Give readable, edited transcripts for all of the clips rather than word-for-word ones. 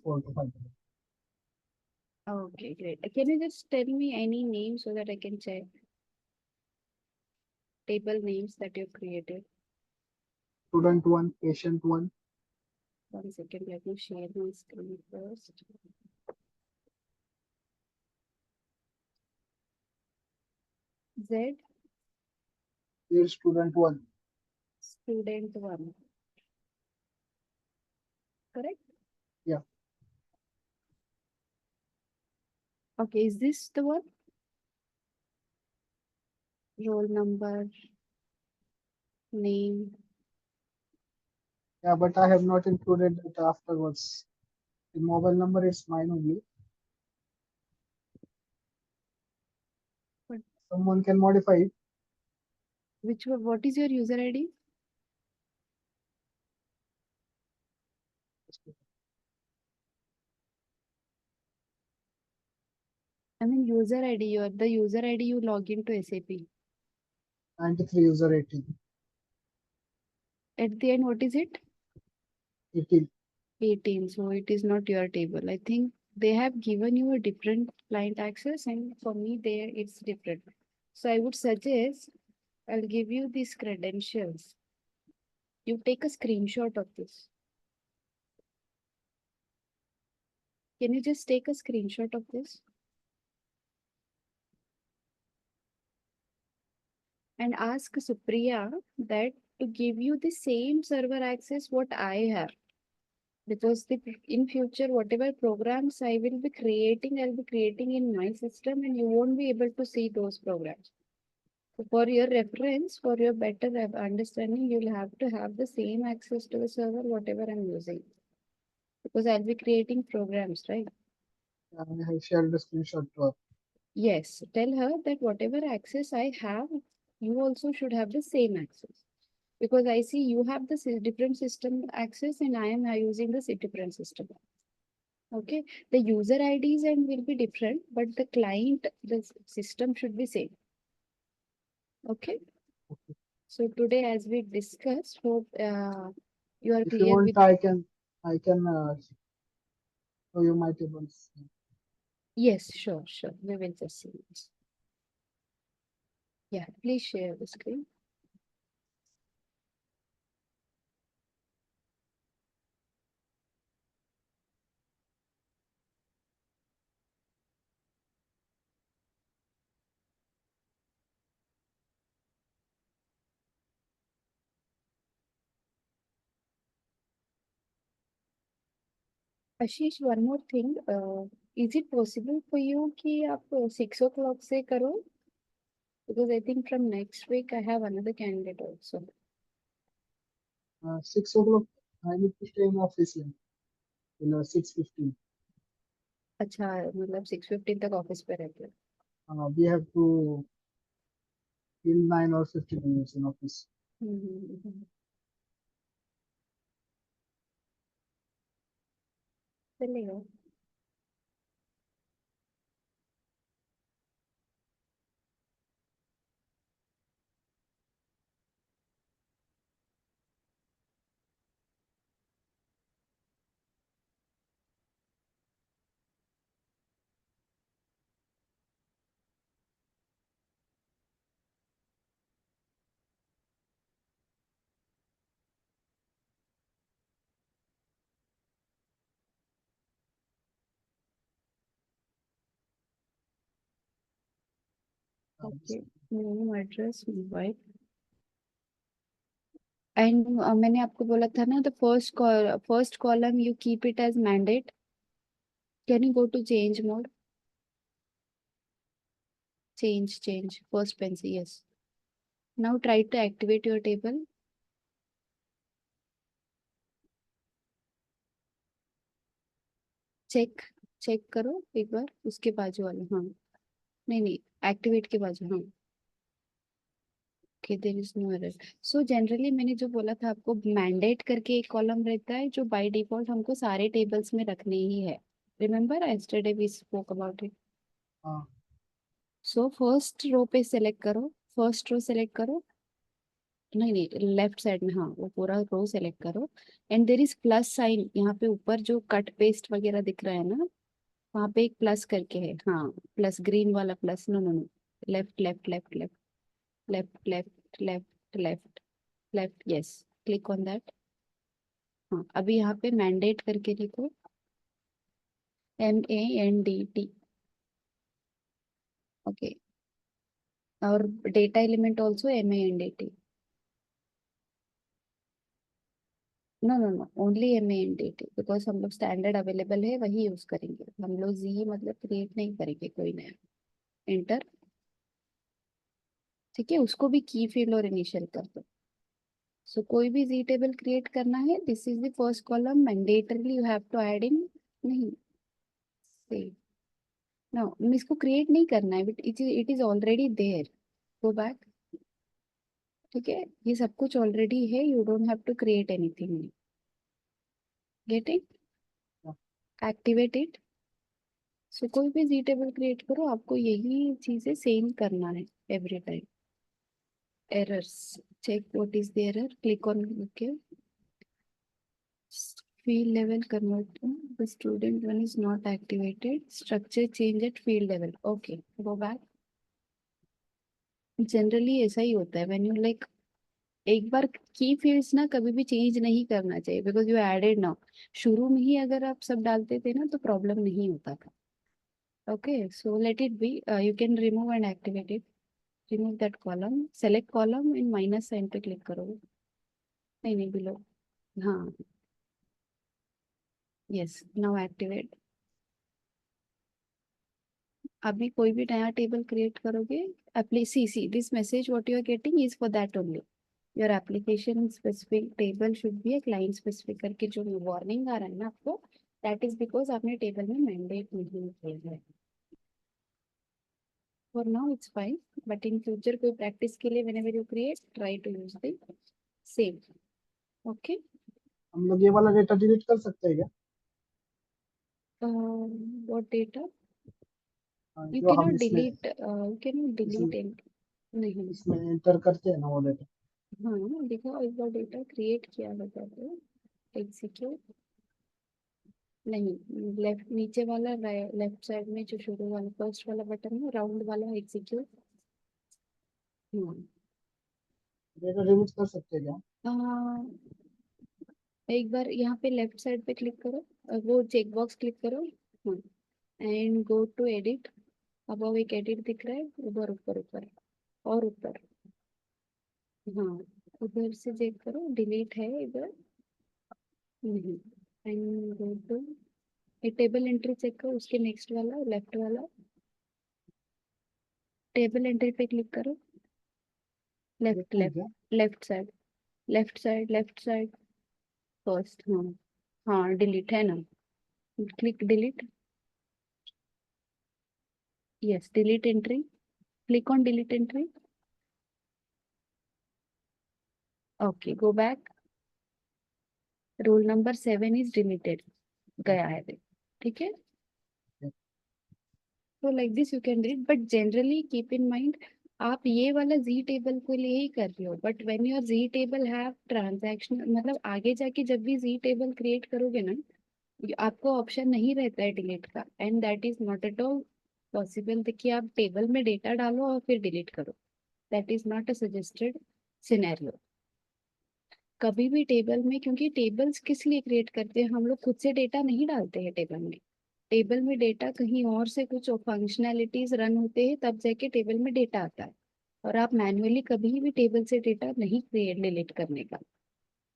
4 to 5 minutes. Okay, great. Can you just tell me any name so that I can check table names that you've created? Student 1, patient 1. 1 second, let me share my screen first. Z, Here student 1. student 1, correct? Yeah. Okay, is this the one? Roll number, name. Yeah, but I have not included it afterwards. The mobile number is mine only. But Someone can modify it. which one? What is your user ID? I mean user ID. Your the user ID you log into SAP. 93 user 18. At the end, what is it? 18. 18. So it is not your table. I think they have given you a different client access, and for me, there it's different. So I would suggest I'll give you these credentials. You take a screenshot of this. Can you just take a screenshot of this and ask Supriya that to give you the same server access what I have? Because in future whatever programs I'll be creating in my system, and you won't be able to see those programs. So for your reference, for your better understanding, you'll have to have the same access to the server whatever I'm using, because I'll be creating programs, right? I have shared the screenshot to her. Yes, tell her that whatever access I have, you also should have the same access, because I see you have the different system access and I am using the different system. Okay, the user IDs and will be different, but the client, the system should be same. Okay. Okay. So today, as we discussed, hope you are If you clear want, with. I can show you my tables. Yes, sure, sure. We will just see this. Yeah, please share the screen. Ashish, one more thing. Is it possible for you कि आप 6 o'clock से करो? Because I think from next week I have another candidate also. 6 o'clock, I need to stay in office in 6:15. अच्छा, मतलब 6:15 तक office पे रहते हो? We have to till 9 or 15 minutes in office. Hmm. चलेगा। Okay, name address mobile and मैंने आपको बोला था ना, the first column you keep it as mandate. Can you go to change mode? Change first pencil, yes. Now try to activate your table. Check check करो एक बार उसके बाजू वाले. हाँ, नहीं नहीं, एक्टिवेट के बाजू. हाँ. Okay, there is no error. So generally मैंने जो बोला था आपको, मैंडेट करके एक कॉलम रहता है जो बाय डिफॉल्ट हमको सारे टेबल्स में रखने ही है. Remember yesterday we spoke about it. So first row पे सेलेक्ट करो, फर्स्ट रो सेलेक्ट करो. नहीं नहीं, लेफ्ट साइड में, हाँ वो पूरा रो सेलेक्ट करो। And there is plus sign यहाँ पे ऊपर, जो कट पेस्ट वगैरह दिख रहा है ना, वहाँ पे एक प्लस करके है, हाँ प्लस, ग्रीन वाला plus, no no no, left left left left left left left left left, yes, click on that. हाँ अभी यहाँ पे मैंडेट करके लिखो, MANDT। ओके, और data element also MANDT। No no no, only MANDT, because हम लोग स्टैंडर्ड अवेलेबल है वही यूज करेंगे, हम लोग जी मतलब क्रिएट नहीं करेंगे कोई नया। एंटर। ठीक है, उसको भी की फील्ड और इनिशियल कर दो। सो कोई भी जी टेबल क्रिएट करना है, this is the first column, mandatorily you have to add in. नहीं, से नो, इसको क्रिएट नहीं करना है, but it is already there. Go back. ठीक है, ये सब कुछ ऑलरेडी है, you don't have to create anything. Getting? Activate it. So कोई भी जी टेबल क्रिएट करो, आपको यही चीजें सेम करना है every time. Errors, check what is the error, click on okay. Field level convert, the student one is not activated, structure change at field level, okay, go back। Generally ऐसा ही होता है when you like, एक बार की fields ना कभी भी change नहीं करना चाहिए, बिकॉज यू एडेड नाउ। शुरू में ही अगर आप सब डालते थे ना तो प्रॉब्लम नहीं होता था। Okay, so let it be, you can remove and activate it. Remove that column, select column, इन माइनस साइन पे क्लिक करोगे। नहीं नहीं, बिलो, हाँ, यस, नाउ एक्टिवेट। अभी कोई भी नया टेबल क्रिएट करोगे, see this message what you are getting is for that only. Your application specific table should be a client specific करके जो वार्निंग आ रहा है ना आपको, दैट इज बिकॉज आपने टेबल में मैंडेट नहीं किया है। For now it's fine, but in future कोई प्रैक्टिस के लिए whenever you create, try to use the same. Okay, हम लोग ये वाला डेटा डिलीट कर सकते हैं क्या? What data? यू जो कैन हम नॉट इसमें डिलीट, यू कैन नॉट इसमें डिलीट एंड, नहीं। इसमें एंटर करते हैं ना वो डेटा। हाँ देखो, एक बार डेटा क्रिएट किया होगा तो एग्जीक्यूट, नहीं, लेफ्ट नीचे वाला, लेफ्ट साइड में जो शुरू वाला फर्स्ट वाला बटन है, राउंड वाला, एग्जीक्यूट। डेटा डिलीट कर सकते हैं क्या? एक बार यहाँ पे लेफ्ट साइड पे क्लिक करो, वो चेक बॉक्स क्लिक करो, एंड गो टू एडिट। अब वो एक एडिट दिख रहा है, ऊपर ऊपर ऊपर और ऊपर, हाँ, उधर से चेक करो, डिलीट है इधर, नहीं, and go to table entry check करो, उसके नेक्स्ट वाला लेफ्ट वाला, टेबल एंट्री पे क्लिक करो, लेफ्ट देखते हैं लेफ्ट, क्या? Left side, left side, left side, first, हाँ हाँ, डिलीट है ना, click delete, yes, delete entry, click on delete entry. Okay, go back, roll number 7 is deleted, गया है देख, ठीक है। तो like this you can read, but generally keep in mind, आप ये वाला जी टेबल के लिए ही कर रहे हो, but when your G table have transaction, मतलब आगे जाके जब भी जी टेबल क्रिएट करोगे ना, आपको ऑप्शन नहीं रहता है डिलीट का, and that is not at all possible कि आप टेबल में डेटा डालो और फिर डिलीट करो। That is not a suggested scenario कभी भी टेबल में, क्योंकि टेबल्स किस लिए क्रिएट करते हैं, हम लोग खुद से डेटा नहीं डालते हैं टेबल में। टेबल में डेटा कहीं और से कुछ फंक्शनैलिटीज रन होते हैं, तब जाके टेबल में डेटा आता है। और आप मैन्युअली कभी भी टेबल से डेटा नहीं क्रिएट डिलीट करने का,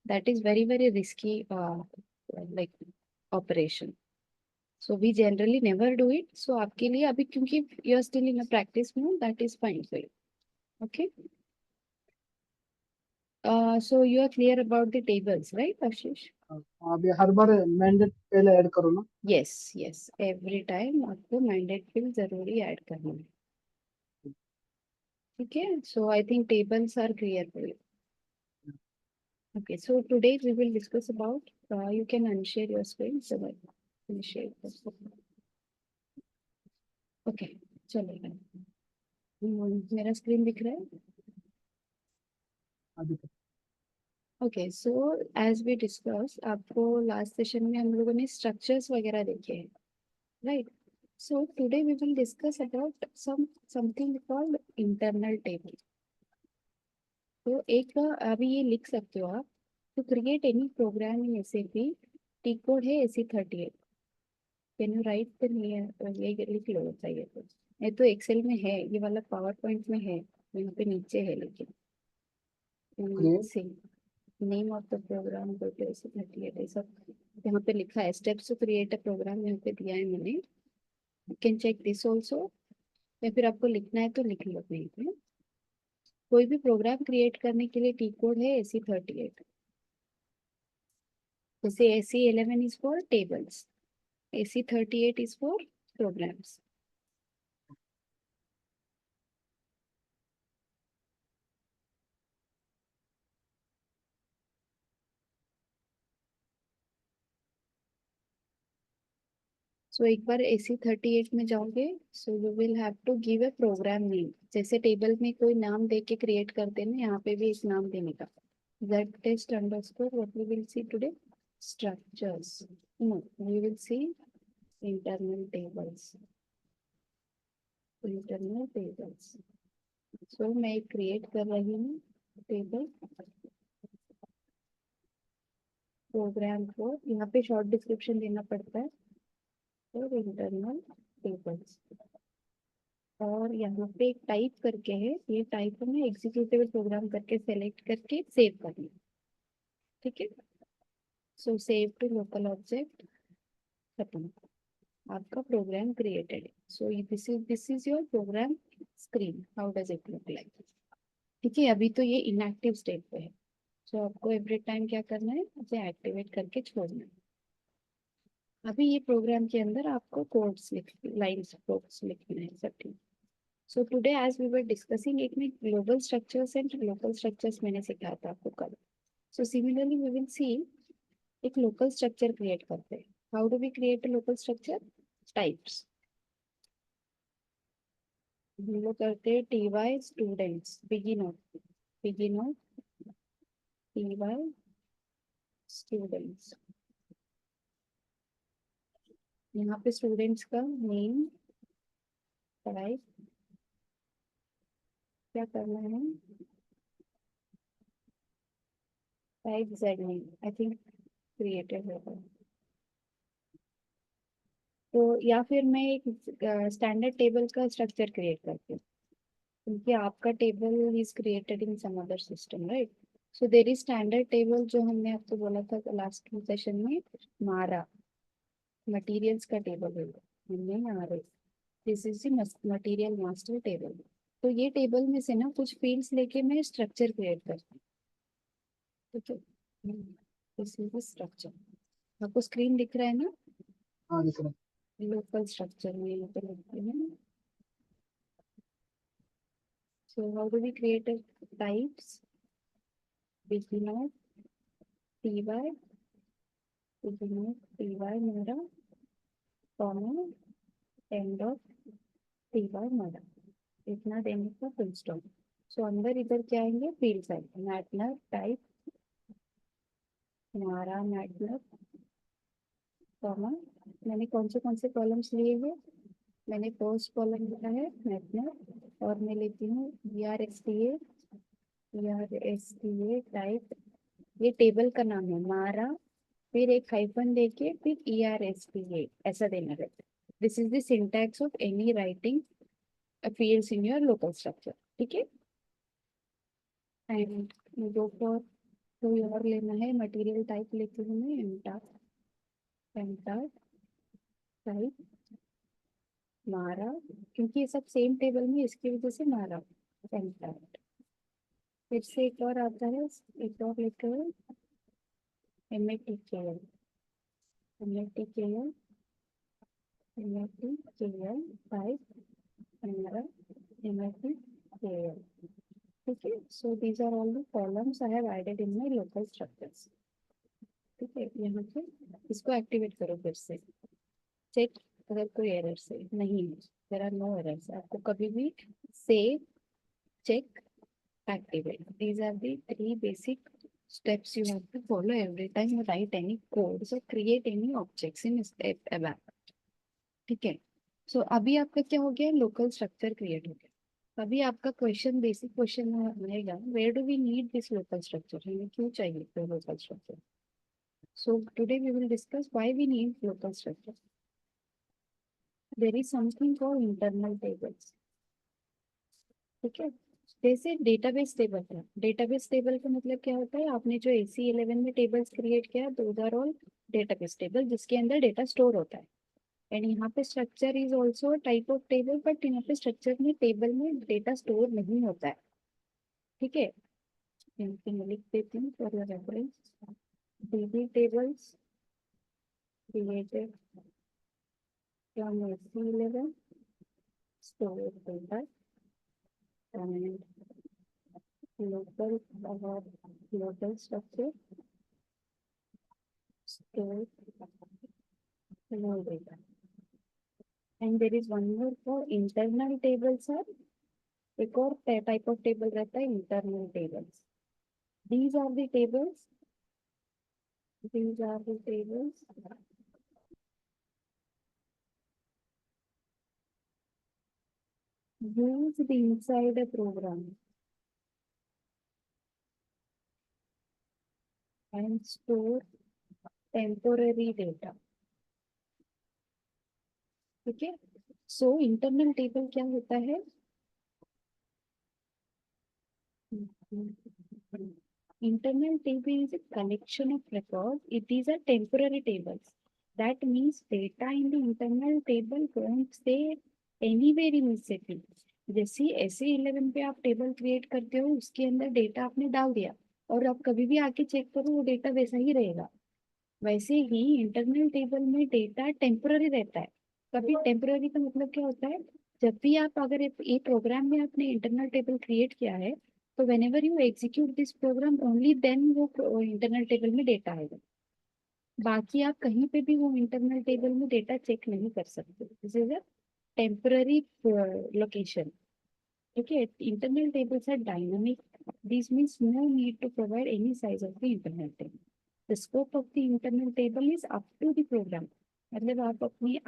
that is very very risky like operation. So we generally never do it, so आपके लिए अभी क्योंकि you are still in a practice mode, that is fine for you. Okay, so you are clear about the tables, right Ashish? अभी हर बार mandate पहले add करो ना? यस यस, एवरी टाइम आपको मैंडेट फिल जरूरी ऐड करना है। ठीक है, so I think tables are clear for you. Okay, so today we will discuss about, you can unshare your screen, so I will share this. Okay, चलेगा। मेरा screen दिख रहा है? हाँ दिख रहा okay, so as we discuss, आपको last session में हम लोगों ने स्ट्रक्चर्स वगैरह देखे हैं, right? So today we will discuss about something called internal table. तो एक अभी ये लिख सकते हो आप, to create any program in SAP, T code है AC38। Can you right the ये लिख लो चाहिए तो। ये तो एक्सेल में है, ये वाला पावर पॉइंट में है, यहाँ पे नीचे है लेकिन है। से नेम ऑफ द प्रोग्राम को ऐसे 38 है सब यहाँ पे लिखा है। Steps to create a program यहाँ पे दिया है मैंने, you can check this also, या फिर आपको लिखना है तो लिख लो कहीं पे। कोई भी प्रोग्राम क्रिएट करने के लिए टी कोड है AC38। जैसे AC11 is for tables, AC38 is for programs. So एक बार AC38 में जाओगे, so you will have to give a program name. जैसे टेबल में कोई नाम दे के क्रिएट करते हैं ना, यहाँ पे भी एक नाम देने का। Z test underscore what we will see today, structures, no we will see internal tables, internal tables। so मैं क्रिएट कर रही हूँ टेबल प्रोग्राम को, यहाँ पे शॉर्ट डिस्क्रिप्शन देना पड़ता है और इंटरनल टेबल्स, और यहाँ पे एक टाइप करके है, ये टाइप में एग्जीक्यूटेबल प्रोग्राम करके सेलेक्ट करके सेव करना, ठीक है? So save to local object, खत्म, आपका प्रोग्राम क्रिएटेड है। So this is your program screen, how does it look like? ठीक है, अभी तो ये इनएक्टिव स्टेट पे है, सो आपको एवरी टाइम क्या करना है, इसे एक्टिवेट करके छोड़ना है। अभी ये प्रोग्राम के अंदर आपको कोड्स लिख, लाइंस कोड्स लिखना है, सब ठीक। So today as we were discussing, एक में global structures and local structures मैंने सिखाया था आपको कल। सो सिमिलरली वी विल सी एक लोकल स्ट्रक्चर क्रिएट करते हैं। How do we create a local structure? Types हम लोग करते हैं TY students, beginner TY students. यहाँ पे स्टूडेंट्स का नेम, टाइप, क्या करना है, type Z name, I think created होगा। तो या फिर मैं एक स्टैंडर्ड टेबल का स्ट्रक्चर क्रिएट करती हूँ, क्योंकि आपका table is created in some other system, right? So there is standard table जो हमने आपको बोला था लास्ट सेशन में, मारा मटेरियल्स का टेबल है, हमने यहाँ रहे, this is the material master table. तो ये टेबल में से ना कुछ फील्ड्स लेके मैं स्ट्रक्चर क्रिएट करती हूँ, ठीक है? दिस इज द स्ट्रक्चर, आपको स्क्रीन दिख रहा है ना? हाँ दिख रहा है। लोकल स्ट्रक्चर में यहाँ पे लिखते हैं। So how do we create a types? Beginner TY, beginner TY मेरा, कॉमा, एंड ऑफ TY मेरा, इतना देने का फुल स्टॉप। सो अंदर इधर क्या आएंगे, फील्ड्स आएंगे, मैटलैब टाइप हमारा, मैटलैब कॉमा, मैंने कौन से कॉलम्स लिए हैं, मैंने फर्स्ट कॉलम लिखा है मैटलैब, और मैं लेती हूँ ERSTA टाइप, ये टेबल का नाम है मारा, फिर एक हाइफन देके फिर ERSTA ऐसा देना रहता है। This is the syntax of any writing fields in your local structure, ठीक है? एंड गो फॉर, कोई और लेना है, मटेरियल टाइप लेती हूँ मैं, एंटर टाइप मारा, क्योंकि ये सब सेम टेबल में, इसकी वजह से मारा, एंटर। फिर से एक और आता है, एक और लेते हैं, MATKL, MATKL, MATKL टाइप हमारा, MATKL, ठीक है? So these are all the columns I have added in my local structures, ठीक है? यहाँ पे इसको एक्टिवेट करो, फिर से चेक अगर कोई एरर से नहीं है, देयर आर नो एरर्स, आपको कभी भी save, check, fact table. These are the three basic steps you have to follow every time you write any codes or create any objects in step ABAP. ठीक है. सो अभी आपका क्या हो गया, लोकल स्ट्रक्चर क्रिएट हो गया. अभी आपका क्वेश्चन, बेसिक क्वेश्चन आएगा, where do we need this local structure, हमें क्यों चाहिए local structure. So today we will discuss why we need local structure. There is something called internal tables. ठीक है. जैसे डेटाबेस टेबल है, डेटाबेस टेबल का मतलब क्या होता है, आपने जो AC11 में टेबल्स क्रिएट किया, those are all database table जिसके अंदर डेटा स्टोर होता है. एंड यहाँ पे structure is also type of table, but यहाँ पे स्ट्रक्चर में टेबल में डेटा स्टोर नहीं होता है. ठीक है. यहाँ पे मैं लिख देती हूँ for your reference. DB tables created from AC11 store data and local local structure store no data. And there is one more for internal tables are, एक और टाइप ऑफ टेबल रहता है internal tables. these are the tables used inside a program and store temporary data. ठीक है. So internal table क्या होता है, internal table is a collection of records. It is a temporary tables. That means data in the internal table won't stay anywhere in SAP. जैसे SA11 पे आप table create करते हो, उसके अंदर डेटा आपने डाल दिया और आप कभी भी आके चेक करो वो डेटा वैसा ही रहेगा. वैसे ही इंटरनल टेबल में डेटा टेम्पररी रहता है. कभी टेम्पररी का मतलब क्या होता है, जब भी आप अगर एक प्रोग्राम में आपने इंटरनल टेबल क्रिएट किया है, तो whenever you execute this program only then वो इंटरनल टेबल में डेटा आएगा. बाकी आप कहीं पे भी वो इंटरनल टेबल में डेटा चेक नहीं कर सकते. This is a temporary location. Okay, internal tables are dynamic. This means no need to provide any size of the internal table. The scope of the internal table is up to the program. मतलब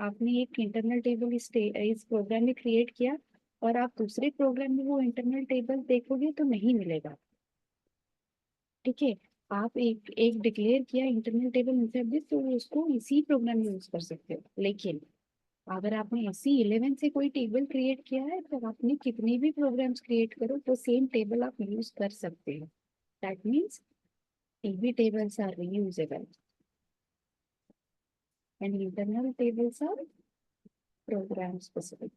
आपने एक internal table इस programme में create किया और आप दूसरे program में वो इंटरनल टेबल देखोगे तो नहीं मिलेगा. ठीक है. आप एक डिक्लेयर किया इंटरनल टेबल इंसर्ट दिस, तो उसको इसी प्रोग्राम में यूज कर सकते हो. लेकिन अगर आपने AC11 से कोई टेबल क्रिएट किया है, तो आपने कितने भी प्रोग्राम्स क्रिएट करो तो सेम टेबल आप यूज कर सकते हो. That means DB tables are reusable and internal tables are program specific.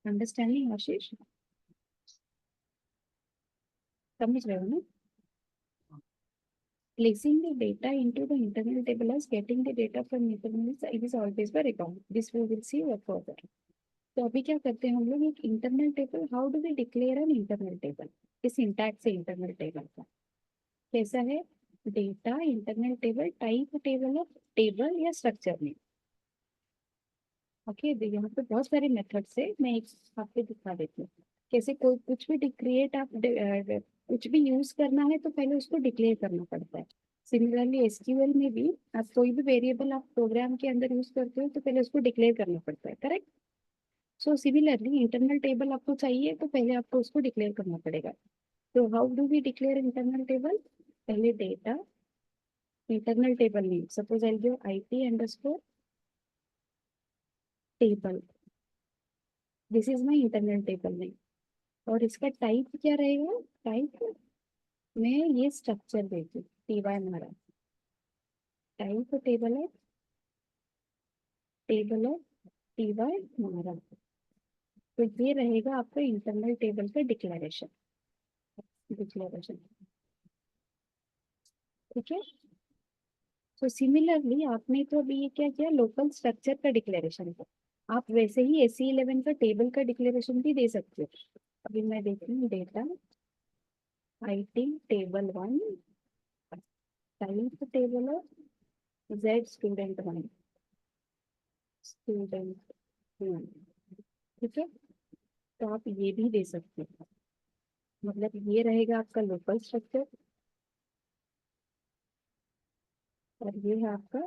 Understanding, Ashish? समझ रहे हो ना? Placing the data into the internal table as getting the data from internal is always by record. This we will see further. तो अभी क्या करते हैं हम लोग, एक internal table, how do we declare an internal table. इस syntax से इंटरनल टेबल का कैसा है, data internal table type table of table या स्ट्रक्चर में. ओके. यहाँ पे बहुत सारे मेथड से मैं एक आपको दिखा देती हूँ कैसे कोई कुछ भी क्रिएट आप कुछ भी यूज करना है तो पहले उसको डिक्लेयर करना पड़ता है. सिमिलरली SQL में भी आप कोई भी वेरिएबल आप प्रोग्राम के अंदर यूज करते हो तो पहले उसको डिक्लेयर करना पड़ता है. Correct. So similarly internal table आपको चाहिए तो पहले आपको उसको डिक्लेयर करना पड़ेगा. तो how do we declare internal table, पहले data internal table name, suppose I give IT_ table. This is my internal table name. और इसका टाइप क्या रहेगा, टाइप में ये स्ट्रक्चर देती हूँ TY हमारा टाइप टेबल है TY हमारा. तो ये रहेगा आपका इंटरनल टेबल का डिक्लेरेशन. ठीक है. तो सिमिलरली आपने तो अभी ये क्या किया, लोकल स्ट्रक्चर का डिक्लेरेशन था. आप वैसे ही AC11 का टेबल का डिक्लेरेशन भी दे सकते हो. अभी मैं देखती हूँ data IT table 1 type table of Z student 1 student 1. ठीक है, तो आप ये भी दे सकते हैं। मतलब ये रहेगा आपका लोकल स्ट्रक्चर और ये है आपका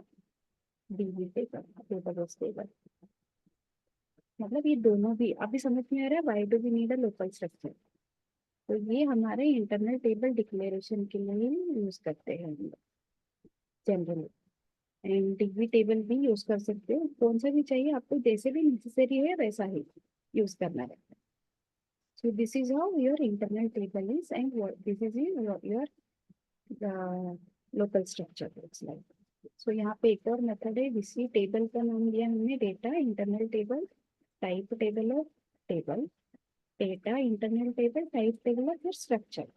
dB table, table of table. मतलब ये दोनों भी अभी समझ में आ रहा है why do we need a local structure. तो ये हमारे इंटरनल टेबल डिक्लेरेशन के लिए यूज करते हैं हम जनरली। एंड डिग्री टेबल भी यूज कर सकते हो, कौन सा भी चाहिए आपको, जैसे भी नेसेसरी है वैसा ही यूज करना रहता है। So this is how your internal table is and this is your local structure looks like. So यहाँ पे एक और मेथड है, इसी टेबल का नाम दिया हमने data internal table, type table of table, data internal table, type table और फिर स्ट्रक्चर।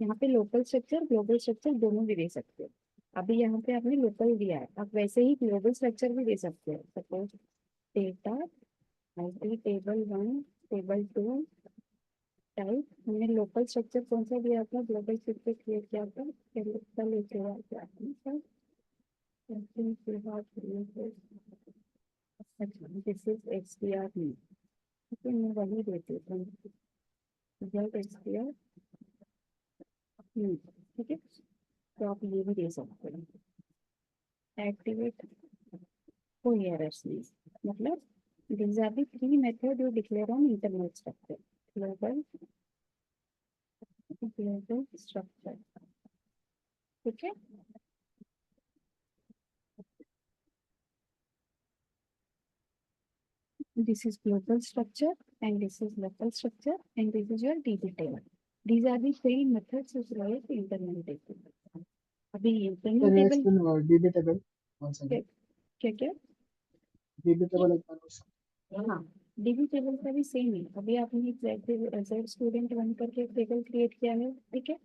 यहाँ पे लोकल स्ट्रक्चर ग्लोबल स्ट्रक्चर दोनों भी दे सकते हो। अभी यहाँ पे आपने लोकल दिया है, आप वैसे ही ग्लोबल स्ट्रक्चर भी दे सकते हो। Suppose data IT table 1 table 2 type. हमने लोकल स्ट्रक्चर कौन सा दिया था, ग्लोबल स्ट्रक्चर क्रिएट किया था पहले कल लेके आया था आपने सर। दिस इज एचडीआर में, ठीक है, मैं वही देती हूँ रिजल्ट एचडीआर। ठीक है, तो आप ये भी दे सकते हैं। एक्टिवेट कोई एरर्स नहीं, मतलब these are the three method you declare on internal structure, global, global structure। ठीक है, this is global structure and this is local structure and this is your DB table। These are the three methods of write internal table। अभी Can internal you table explain about DB table once क्या again? क्या क्या? DB table एक बार हाँ, dB table का भी same है। अभी आपने जेड स्टूडेंट वन करके टेबल क्रिएट किया है, ठीक है,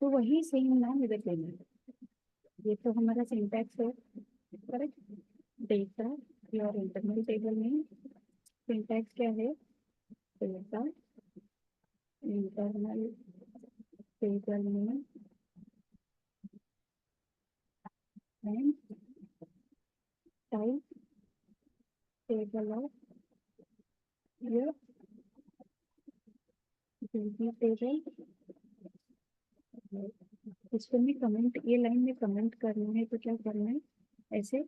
तो वही सेम नाम इधर देना है। ये तो हमारा सिंटैक्स है, correct. Data your internal table में सिंटैक्स क्या है, डेटा इंटरनल टेबल में and type table of your dB table. इसको में कमेंट, ये लाइन में कमेंट करना है तो क्या करना है, ऐसे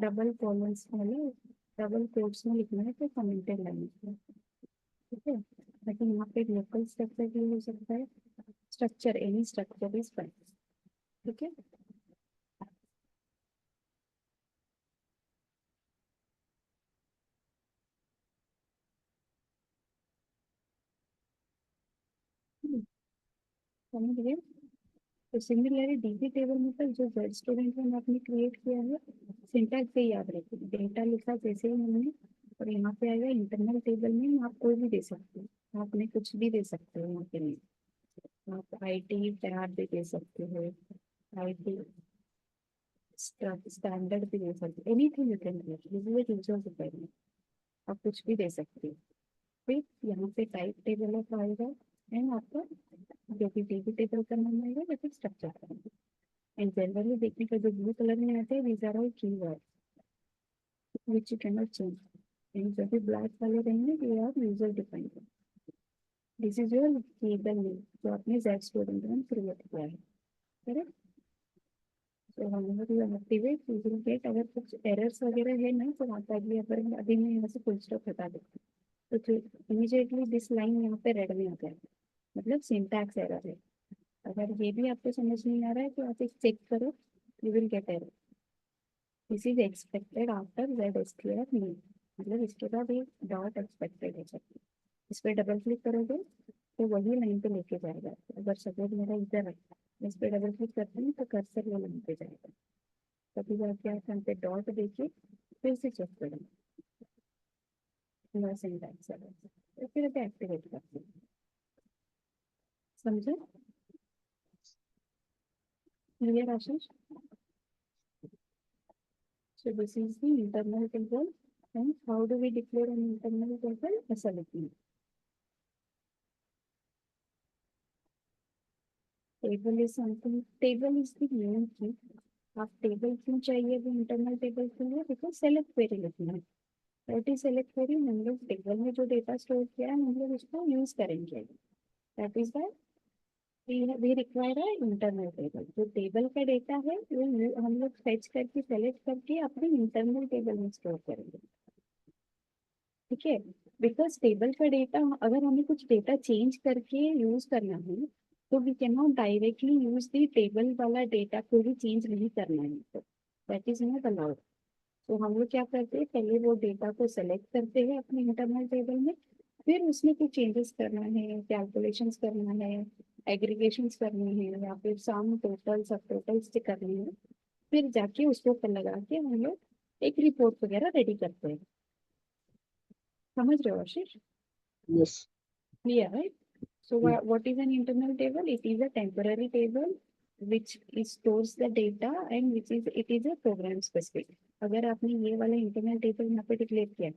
डबल कॉलम्स वाले डबल कोट्स में लिखना है तो कमेंटेड लाइन है, ठीक है। लेकिन यहाँ पे लोकल स्ट्रक्चर भी हो सकता है, structure any structure is fine, ठीक है। समझ गए। तो सिमिलरली डीबी टेबल मतलब जो जेड स्टूडेंट में आपने क्रिएट किया है, सिंटैक्स से याद रखिए, डेटा लिखा जैसे ही हमने, और यहाँ पे आएगा इंटरनल टेबल में आप कोई भी दे सकते हो, आपने कुछ भी दे सकते हो यहाँ पे नहीं। आप आईटी टैब भी दे सकते हो, आईटी स्टैंडर्ड भी दे सकते हो, anything you can do, this is a user requirement, आप कुछ भी दे सकते हो। फिर यहाँ पे टाइप टेबल ऑफ आएगा एंड आपका जो भी टीबी टेबल का नाम आएगा या फिर स्ट्रक्चर का नाम। एंड जनरली देखने का जो ब्लू कलर में आते हैं these are all keyword which you can not change. And जो भी ब्लैक वाले रहेंगे they are user defined. This is your table name जो आपने जेड स्टूडेंट में क्रिएट किया है, करेक्ट। तो whenever you activate you will get, अगर कुछ एरर्स वगैरह है ना तो आता है, अगर अभी मैं यहाँ से फुल स्टॉप हटा देती हूँ तो इमीडिएटली दिस लाइन यहाँ पे रेड में आ जाए, मतलब सिंटैक्स एरर है। अगर ये भी आपको समझ नहीं आ रहा है तो आप एक चेक करो, you will gate error, this is expected after Z SQR mean, मतलब इसके बाद एक डॉट एक्सपेक्टेड है सब। इस पर डबल क्लिक करोगे तो वही लाइन पे लेके जाएगा। अगर सपोज मेरा इधर है, इस पर डबल क्लिक करते हैं तो कर्सर वो लाइन पे जाएगा, तभी जाके आप यहाँ पे डॉट देखिए, फिर से चेक करें पूरा सिंटैक्स एरर, तो फिर अभी एक्टिवेट करते हैं। समझे, clear Ashish? So this is the internal table, and how do we declare an internal table? ऐसा लिखिए, table is something, table is the main key। आप टेबल क्यों चाहिए अभी इंटरनल टेबल के लिए, बिकॉज सेलेक्ट क्वेरी लिखना है, व्हाट इज सेलेक्ट क्वेरी, हम लोग टेबल में जो डेटा स्टोर किया है हम लोग उसको यूज करेंगे, that is why we require a internal table। जो टेबल का डेटा है वो हम लोग फेच करके सेलेक्ट करके अपने इंटरनल टेबल में स्टोर करेंगे, ठीक है। बिकॉज टेबल का डेटा अगर हमें कुछ डेटा चेंज करके यूज करना है तो we can not directly use the table वाला डेटा को भी चेंज नहीं करना है, तो दैट इज नॉट अलाउड। तो हम लोग क्या करते हैं, पहले वो डेटा को सेलेक्ट करते हैं अपने इंटरनल टेबल में, फिर उसमें कुछ चेंजेस करना है, कैलकुलेशंस करना है, एग्रीगेशंस करनी है, या फिर सम टोटल सब टोटल्स करनी है, फिर जाके उसके ऊपर लगा के हम लोग एक रिपोर्ट वगैरह रेडी करते हैं। समझ रहे हो आशीष? Yes. Clear, right? So Yeah. what is an internal table? It is a temporary table which is stores the data and which is it is a program specific। अगर आपने ये वाला इंटरनल टेबल यहाँ पे डिक्लेयर किया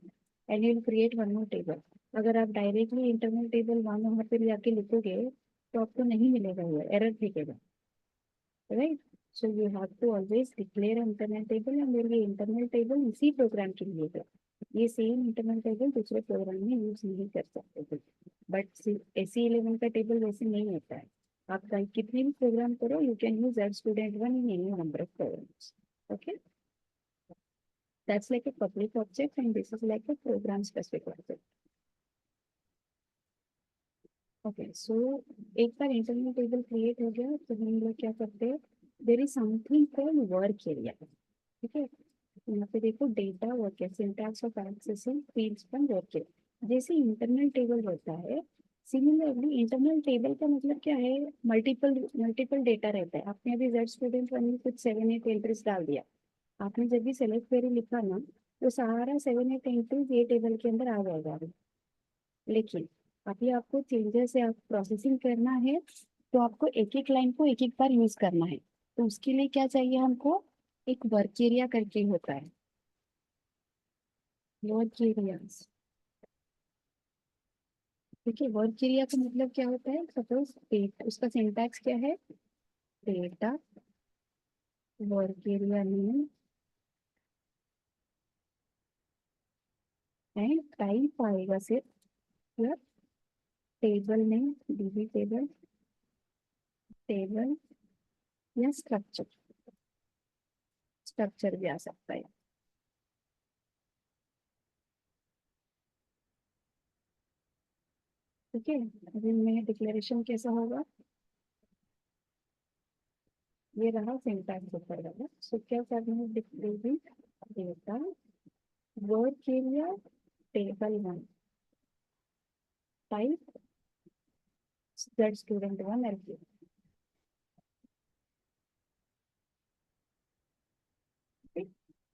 and you create one more table, अगर आप directly internal table one वहाँ पे जाके लिखोगे तो आपको नहीं मिलेगा, वो एरर दिखेगा, right. So you have to always declare internal table and ये इंटरनल टेबल इसी प्रोग्राम के लिए है, ये सेम इंटरनल टेबल दूसरे प्रोग्राम में यूज नहीं कर सकते थे। बट SE11 का टेबल वैसे नहीं होता है, आप कितने भी प्रोग्राम करो you can use that student one in any number of programs, okay. That's like a public object and this is like a program specific object। Okay so एक बार इंटरनल टेबल क्रिएट हो गया तो हम लोग क्या करते हैं, there is something called work area, ठीक है। यहाँ पे देखो डेटा वर्क है, syntax of accessing fields from work area, जैसे इंटरनल टेबल होता है सिमिलरली इंटरनल टेबल का मतलब क्या है, मल्टीपल मल्टीपल डेटा रहता है। आपने अभी जेड स्टूडेंट वन में कुछ 7-8 एंट्रीज डाल दिया, आपने जब भी सेलेक्ट क्वेरी लिखा ना तो सारा 7-8 एंट्रीज ये टेबल के अंदर आ जाएगा, लेकिन अभी आपको चेंजेस या प्रोसेसिंग करना है तो आपको एक एक लाइन को एक एक बार यूज करना है, तो उसके लिए क्या चाहिए हमको, एक वर्क एरिया करके होता है, वर्क एरियाज, ठीक है। वर्क एरिया का मतलब क्या होता है, सपोज डेट उसका सिंटैक्स क्या है, data work area name and type आएगा सिर्फ या table name, dB table, table या स्ट्रक्चर, स्ट्रक्चर भी आ सकता है, ठीक है। अभी मैं डिक्लेरेशन कैसा होगा, ये रहा सिंटैक्स ऊपर वाला। सो क्या करना है, declaring data work area table one type that student one L.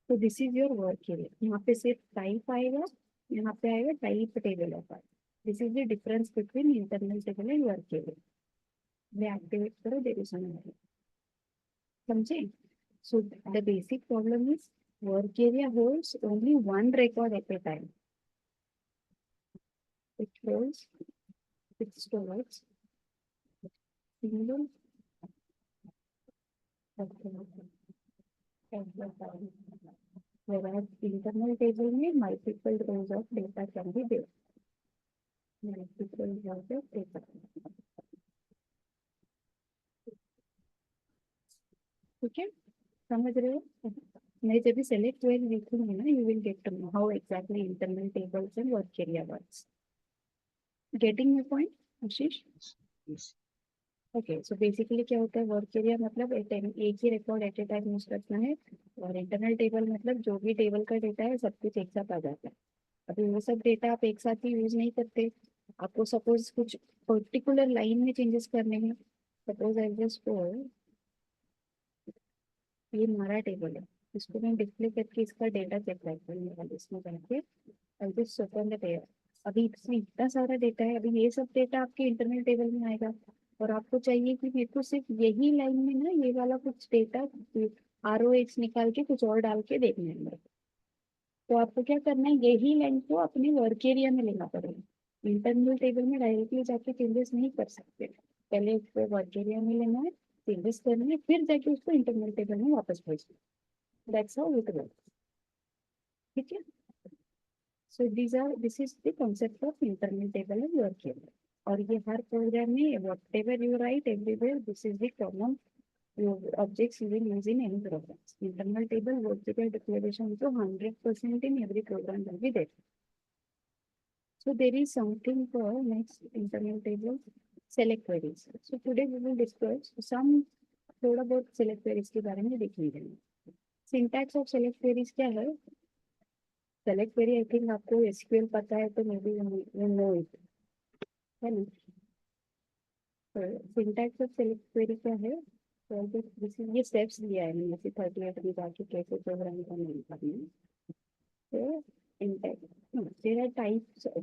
तो this is your work area, यहाँ पे सिर्फ टाइप आएगा, यहाँ पे आएगा type table of R. This is the difference between internal table and work area. मैं activate करो देर इज समझे। So the basic problem is work area holds only one record at a time, it holds, it stores single record at a time, whereas internal table में multiple rows of data can be there, multiple rows of data, ठीक है। समझ रहे हो, मैं जब भी select well लिखूंगी ना you will get to know how exactly internal tables and work area works. Getting my point Ashish? Yes. Okay so basically क्या होता है, वर्क एरिया मतलब एक ही record at a time use करना है, और इंटरनल टेबल मतलब जो भी टेबल का डेटा है सब कुछ एक साथ आ जाता है। अभी वो सब डेटा आप एक साथ ही यूज नहीं करते, आपको सपोज कुछ पर्टिकुलर लाइन में चेंजेस करने हैं, सपोज आई जस्ट ये हमारा टेबल है, इसको मैं डिस्प्ले करके इसका डेटा चेक करता हूँ इसमें जाके I just open the table. अभी इसमें इतना सारा डेटा है, अभी ये सब डेटा आपके इंटरनल टेबल में आएगा, और आपको चाहिए कि मेरे को सिर्फ यही लाइन में ना ये वाला कुछ डेटा ROH निकाल के कुछ और डाल के देखना है मेरे को। तो आपको क्या करना है, यही लाइन को अपने वर्क एरिया में लेना पड़ेगा, इंटरनल टेबल में डायरेक्टली जाके चेंजेस नहीं कर सकते, पहले उसको वर्क एरिया में लेना है, चेंजेस करना है, फिर जाके उसको इंटरनल टेबल में वापस भेजना है, दैट्स हाउ इट वर्क्स, ठीक है। So this is the concept of internal table and working. और ये हर प्रोग्राम में whatever you write everywhere, this is the common objects you will use in any program. Internal table vertical declaration to 100% in every program will be there. So there is something for next internal table select queries. So today we will discuss some थोड़ा बहुत select queries के बारे में देख लेंगे. Syntax of select queries क्या है? Select query I think आपको SQL पता है तो maybe you know it, है ना? तो syntax of select query क्या है? तो ये steps दिया है मैंने से 38 में जाके कैसे प्रोग्राम करना है. So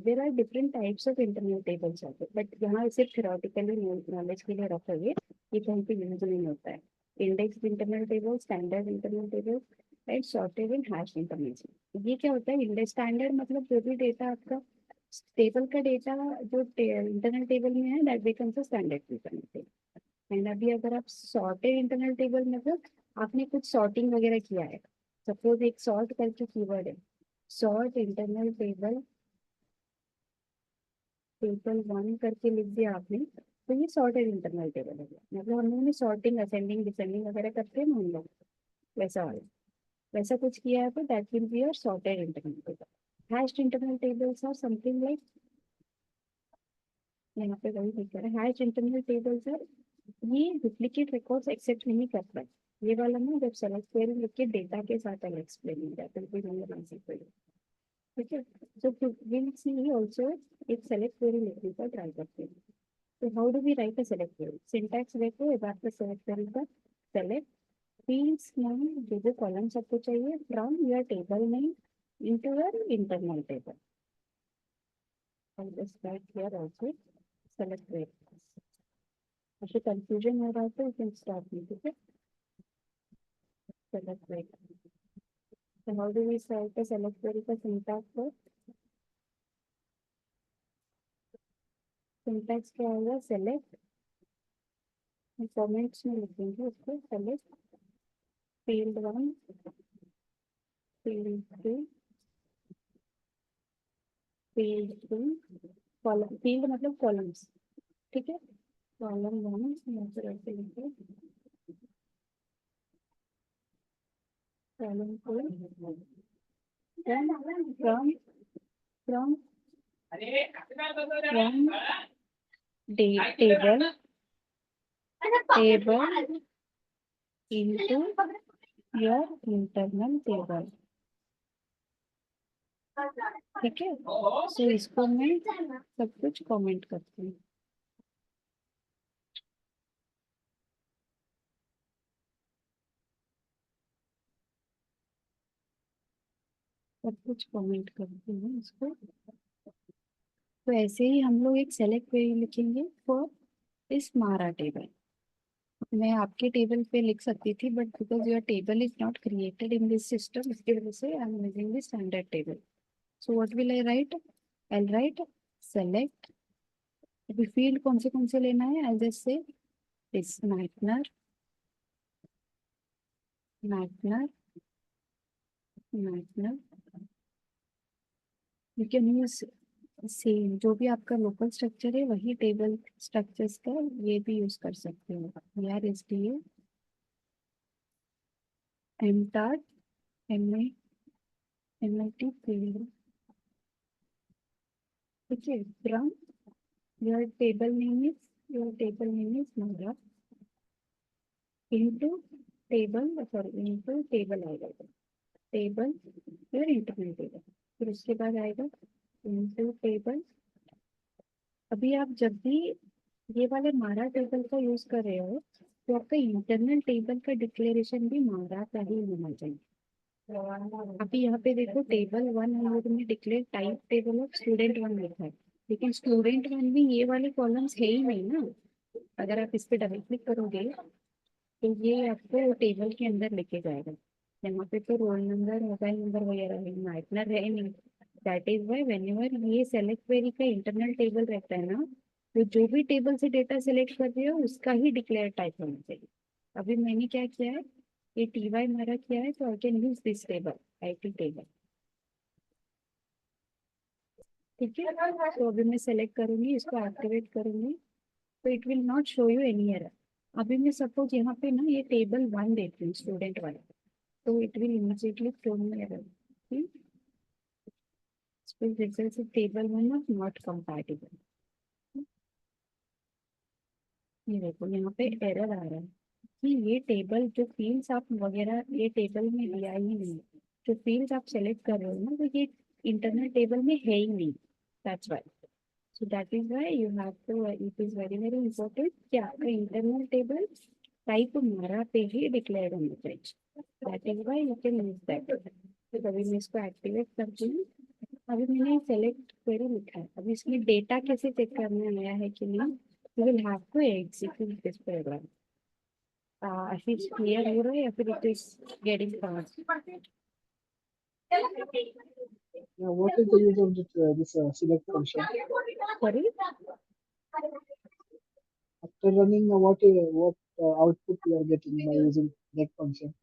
there are different types of internal tables also, but यहाँ सिर्फ theoretically knowledge के लिए रखोगे, ये कहीं पे यूज नहीं होता है. Indexed internal table, standard internal table, and sorted and hashed internal table. ये क्या होता है? इंडेक्स स्टैंडर्ड मतलब जो भी डेटा आपका टेबल का डेटा जो इंटरनल टेबल में है that becomes a standard internal table. And अभी अगर आप सॉर्टेड इंटरनल टेबल मतलब आपने कुछ सॉर्टिंग वगैरह किया है, सपोज एक सॉर्ट करके कीवर्ड है, सॉर्ट इंटरनल टेबल टेबल 1 करके लिख दिया आपने, तो ये सॉर्टेड इंटरनल टेबल हो गया. मतलब हम लोगों ने सॉर्टिंग असेंडिंग डिसेंडिंग वगैरह करते हैं ना हम लोग, वैसा वाला वैसा कुछ किया है तो that will be your sorted internal table. Hashed internal tables are something like, यहाँ पे वही लिखा है हैश्ड इंटरनल टेबल्स आर, ये डुप्लीकेट रिकॉर्ड्स एक्सेप्ट नहीं करता है. ये वाला ना जब सेलेक्ट क्वेरी लिख के डेटा के साथ अलग एक्सप्लेन हो जाता है, फिर नहीं बन सकते. ठीक है, so we'll see also एक select query लिखने का ट्राई करते हैं. तो how do we write a select query? Syntax देखो, एक बार तो select query का select fields name जो जो columns आपको चाहिए from your table name into your internal table. I'll just write here also select query. आपको confusion हो रहा है तो you can stop me. ठीक है, select query. So how do we write a select query का syntax for? Syntax क्या होगा? select कमेंट्स में लिखेंगे उसको, select field 1 field 2 field 3 column, field मतलब कॉलम्स. ठीक है, कॉलम 1 ऐसे लिखे, column 2 from from from table table into your internal table. ठीक है, सो इसको मैं सब कुछ कमेंट करती हूँ. सब कुछ कमेंट करती हूँ इसको. तो ऐसे ही हम लोग एक सेलेक्ट क्वेरी लिखेंगे फॉर इस मारा टेबल. मैं आपके टेबल पे लिख सकती थी but because your table is not created in this system, इसकी वजह से I am using the standard table. So what will I write? I write select. अभी फील्ड कौन से लेना है? आई जस्ट से दिस नाइटनर नाइटनर नाइटनर. यू कैन यूज सेम जो भी आपका लोकल स्ट्रक्चर है वही टेबल स्ट्रक्चर्स का ये भी यूज कर सकते हो. यार एस डी एम टार्ट एम आई टी फील्ड. ठीक है, from your table name is मारा इनटू इनटू टेबल आएगा, टेबल फिर इंटरनल टेबल, फिर उसके बाद आएगा इनटू टेबल. अभी आप जब भी ये वाले मारा टेबल का यूज कर रहे हो तो आपका इंटरनल टेबल का डिक्लेरेशन भी मारा का ही होना चाहिए. अभी यहाँ पे देखो टेबल 1 हम लोग ने declare type table of student 1 लिखा है, लेकिन स्टूडेंट 1 भी ये वाले कॉलम्स है ही नहीं ना. अगर आप इस पे डबल क्लिक करोगे तो ये आपको टेबल के अंदर लेके जाएगा. यहाँ पे तो रोल नंबर मोबाइल नंबर वगैरह है ना, इतना रहे नहीं. दैट इज वाई व्हेनेवर ये सेलेक्ट क्वेरी का इंटरनल टेबल रहता है ना, तो जो भी टेबल से डेटा सेलेक्ट कर रहे हो उसका ही डिक्लेयर टाइप होना चाहिए. अभी मैंने क्या किया है, ये टी वाई मेरा किया है तो I can use this table, I tea table. ठीक है, तो अभी मैं सेलेक्ट करूंगी, इसको एक्टिवेट करूंगी, तो it will not show you any error. अभी मैं सपोज यहाँ पे ना ये टेबल 1 देती हूँ, स्टूडेंट 1, तो it will immediately throw me error. Result table 1 not compatible. ये देखो यहाँ पे एरर आ रहा है कि ये टेबल जो फील्ड्स आप वगैरह ये टेबल में दिया ही नहीं, जो फील्ड्स आप सेलेक्ट कर रहे हो ना, तो ये इंटरनल टेबल में है ही नहीं। That's why, so that is why you have to, it is very very important कि आपका इंटरनल टेबल टाइप हमारा पे ही डिक्लेयर होना चाहिए। That is why you can use that. तो अभी मैं इसको एक्टिवेट करती हूँ। अभी मैंने सेलेक्ट क्वेरी लिखा है, अभी इसमें डेटा कैसे चेक करने आया है कि नहीं, you will have to execute this program. If it's clear हो रहा है या फिर it is getting fast. Yeah, what is the use of this select function? Sorry, After running, what output you are getting by using select function?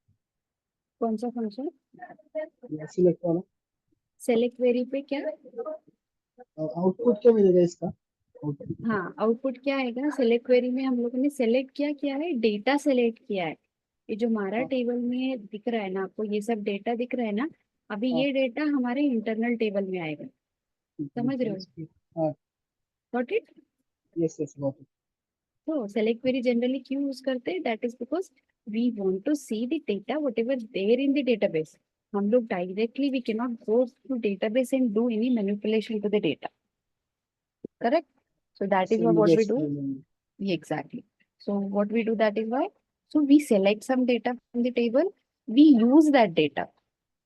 कौन सा function? Yeah, select वाला select query पे क्या? आउटपुट क्या मिलेगा इसका? Output हाँ, output क्या आएगा? सेलेक्ट क्वेरी में हम लोगों ने सेलेक्ट क्या किया है, डेटा सेलेक्ट किया है। ये जो हमारा हाँ टेबल में दिख रहा है ना आपको, ये सब डेटा दिख रहा है ना, अभी हाँ ये डेटा हमारे इंटरनल टेबल में आएगा। ठीक है समझ रहे हो? हाँ got it? Yes yes got it तो सेलेक्ट क्वेरी जनरली क्यों यूज करते हैं? That is because we want to see the data whatever there in the database. हम लोग directly we can not go to database and do any manipulation to the data, correct? So that is इससे what मुझे we do. Explain नहीं Yeah, exactly. So what we do, that is why, so we select some data from the table, we use that data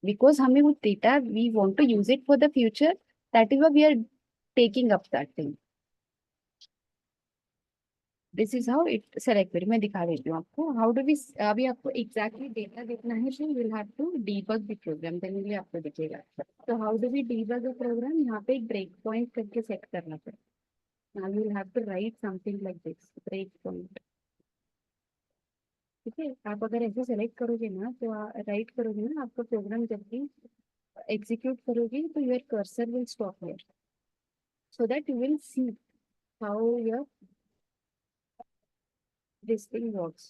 because हमें वो data we want to use it for the future, that is why we are taking up that thing. This is how it select करी, मैं दिखा देती हूँ आपको how do we. अभी आपको एग्जैक्टली डेटा देखना है तो will have to debug the program, then भी आपको दिखेगा। तो how do we debug the program, यहाँ पे एक ब्रेक पॉइंट करके सेट करना पड़ेगा। Now you will have to write something like this, break point. ठीक है, आप अगर ऐसे सेलेक्ट करोगे ना, तो राइट करोगे ना, आपका प्रोग्राम जब भी एग्जीक्यूट करोगे तो your cursor will stop here, so that you will see how your this thing works.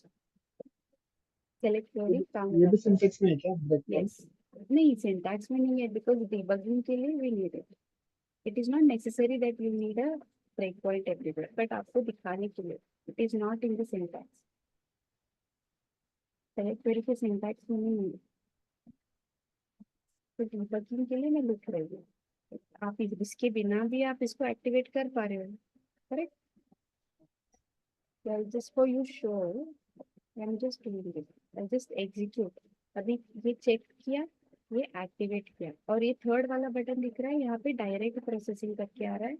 Select करोगे काम ये भी करता है। सिंटेक्स में है क्या ब्रेक पॉइंट? यस, नहीं सिंटैक्स में नहीं है, बिकॉज डिबगिंग के लिए we need it. It is not necessary that you need a break point everywhere, but आपको दिखाने के लिए it is not in the syntax. Select query के सिंटैक्स में नहीं है, तो डिबगिंग के लिए मैं लिख रही हूँ। आप इसके बिना भी आप इसको एक्टिवेट कर पा रहे हो, correct? Just for you sure I am just doing it, I just execute. अभी ये चेक किया, ये एक्टिवेट किया, और ये थर्ड वाला बटन दिख रहा है यहाँ पे, डायरेक्ट प्रोसेसिंग करके आ रहा है।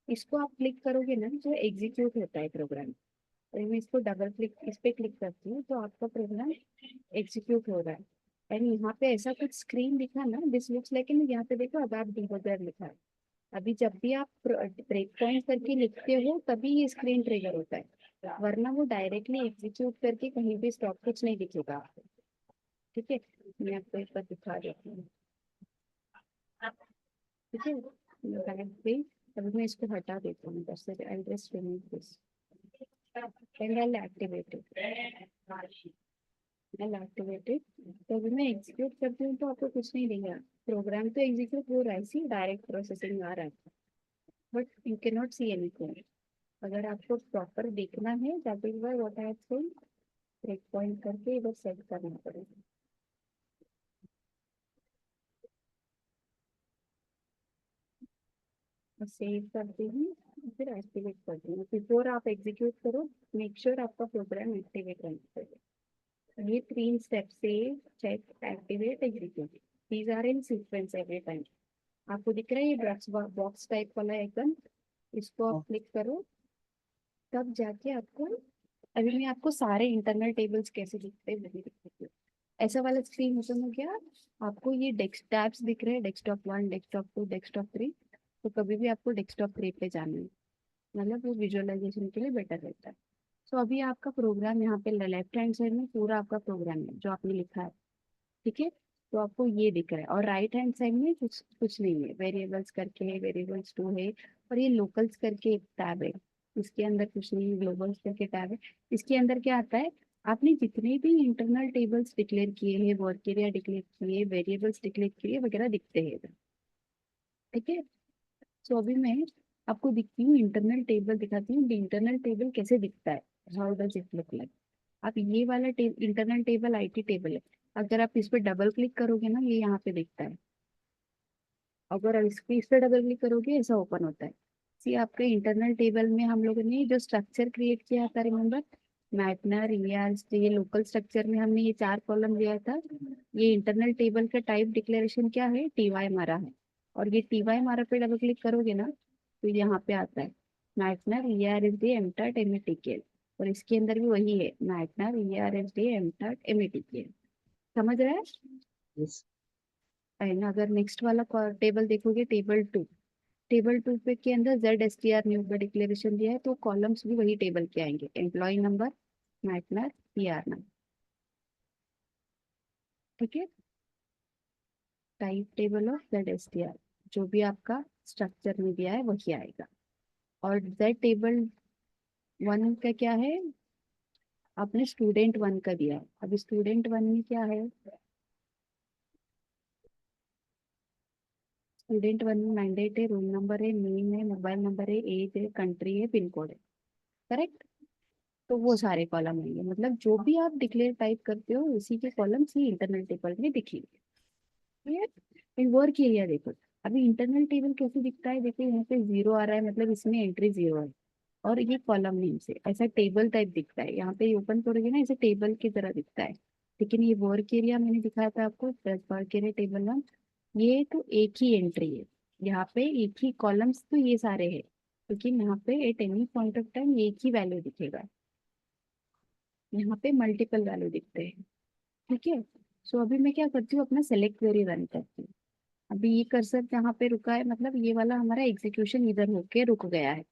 इसको आप क्लिक करोगे ना तो एग्जीक्यूट होता है प्रोग्राम। तो मैं इसको डबल क्लिक, इस पे क्लिक करती हूँ तो आपका प्रोग्राम एग्जीक्यूट हो रहा है। एंड यहाँ पे ऐसा कुछ स्क्रीन दिखा ना, दिस लुक्स लाइक, यहाँ पे देखो अब आप डिबगर लिखा है। अभी जब भी आप ब्रेक पॉइंट करके लिखते हो तभी ये स्क्रीन ट्रिगर होता है, वरना वो डायरेक्टली एग्जीक्यूट करके कहीं भी स्टॉप कुछ नहीं दिखेगा आपको। ठीक है, मैं आपको एक बार दिखा देती हूँ। ठीक है, बैक पे, अभी मैं इसको हटा देती हूँ, बस I just remove this and I activate it, I activate it. तो अभी मैं एग्जीक्यूट करती हूँ तो आपको कुछ नहीं देगा, प्रोग्राम तो एग्जीक्यूट हो रहा है, सी डायरेक्ट प्रोसेसिंग आ रहा है, but you can not see anything. अगर आपको प्रॉपर देखना है, that is why what I have to break point करके इधर सेट करना पड़ेगा। सेव करती हूँ, फिर एक्टिवेट करती हूँ। बिफोर आप एग्जीक्यूट करो, मेक श्योर आपका प्रोग्राम एक्टिवेट रहना चाहिए। ये 3 step, save, check, activate, execute, these are in sequence every time. आपको दिख रहा है ये बॉक्स बॉक्स टाइप वाला आइकन, इसको आप हाँ क्लिक करो, तब जाके आपको, अभी मैं आपको सारे इंटरनल टेबल्स कैसे दिखते हैं वो भी दिखाती हूँ। ऐसा वाला स्क्रीन ओपन हो गया, आपको ये डेस्क टैब्स दिख रहे हैं, डेस्कटॉप 1, डेस्कटॉप 2, डेस्कटॉप 3। तो कभी भी आपको डेस्कटॉप 3 पे जाना है, मतलब वो विजुअलाइजेशन के लिए बेटर रहता है। तो अभी आपका प्रोग्राम यहाँ पे लेफ्ट हैंड साइड में पूरा आपका प्रोग्राम है जो आपने लिखा है। ठीक है, तो आपको ये दिख रहा है, और राइट हैंड साइड में कुछ कुछ नहीं है, वेरिएबल्स करके है, वेरिएबल्स टू है, और ये लोकल्स करके एक टैब है, इसके अंदर कुछ नहीं, ग्लोबल्स करके टैब है। इसके अंदर क्या आता है, आपने जितने भी इंटरनल टेबल्स डिक्लेयर किए हैं, वर्क एरिया डिक्लेयर किए, वेरिएबल्स डिक्लेयर किए वगैरह दिखते हैं इधर। ठीक है, सो अभी मैं आपको दिखती हूँ, इंटरनल टेबल दिखाती हूँ, इंटरनल टेबल कैसे दिखता है, how does it look like. आप ये वाला इंटरनल टेबल आईटी टेबल है, अगर आप इस पर डबल क्लिक करोगे ना, ये यहाँ पे दिखता है, अगर आप इस पे डबल क्लिक करोगे ऐसा ओपन होता है। सी आपके इंटरनल टेबल में हम लोगों ने जो स्ट्रक्चर क्रिएट किया था, रिमेम्बर, मैटनर, ईआरएस, ये लोकल स्ट्रक्चर में हमने ये 4 कॉलम दिया था। ये इंटरनल टेबल का टाइप डिक्लेरेशन क्या है, टीवाई मारा है, और ये टीवाई मारा पे डबल क्लिक करोगे ना, तो यहाँ पे आता है मैटनर, ईआरएसडी, एमटर्ट, एमएटीकेएल, और इसके अंदर भी वही है, मैटनर, ईआरएसडी, एमटर्ट, एमएटीकेएल। समझ रहे हैं? Yes. एंड अगर नेक्स्ट वाला टेबल देखोगे, टेबल 2 पे के अंदर Z S T R new का डिक्लेरेशन दिया है, तो कॉलम्स भी वही टेबल के आएंगे, एम्प्लॉय नंबर, मैटनर, पीआर नंबर। ठीक है, type table of Z S T R, जो भी आपका स्ट्रक्चर में दिया है वही आएगा। और जेड टेबल 1 का क्या है, आपने स्टूडेंट 1 का दिया है, अब स्टूडेंट 1 में क्या है, स्टूडेंट 1 में मैंडेट है, रोल नंबर है, नेम है, मोबाइल नंबर है, एज है, कंट्री है, पिन कोड है, करेक्ट। तो वो सारे कॉलम आएंगे, मतलब जो भी आप डिक्लेयर टाइप करते हो उसी के कॉलम्स ही इंटरनल टेबल में दिखेंगे। क्लियर। वर्क एरिया देखो, अभी इंटरनल टेबल कैसे दिखता है, देखो यहाँ पे 0 आ रहा है, मतलब इसमें एंट्री 0 है, और ये कॉलम नेम से ऐसा टेबल टाइप दिखता है, यहाँ पे ओपन करोगे ना ऐसे टेबल की तरह दिखता है। लेकिन ये वर्क एरिया मैंने दिखाया था आपको, वर्क एरिया टेबल 1, ये तो एक ही एंट्री है, यहाँ पे एक ही कॉलम्स तो ये सारे हैं, लेकिन यहाँ पे at any point of time एक ही वैल्यू दिखेगा, यहाँ पे मल्टीपल वैल्यू दिखते हैं। ठीक है, सो अभी मैं क्या करती हूँ, अपना सेलेक्ट क्वेरी रन करती हूँ। अभी ये कर्सर जहाँ पे रुका है, मतलब ये वाला हमारा एग्जीक्यूशन इधर होके रुक गया है।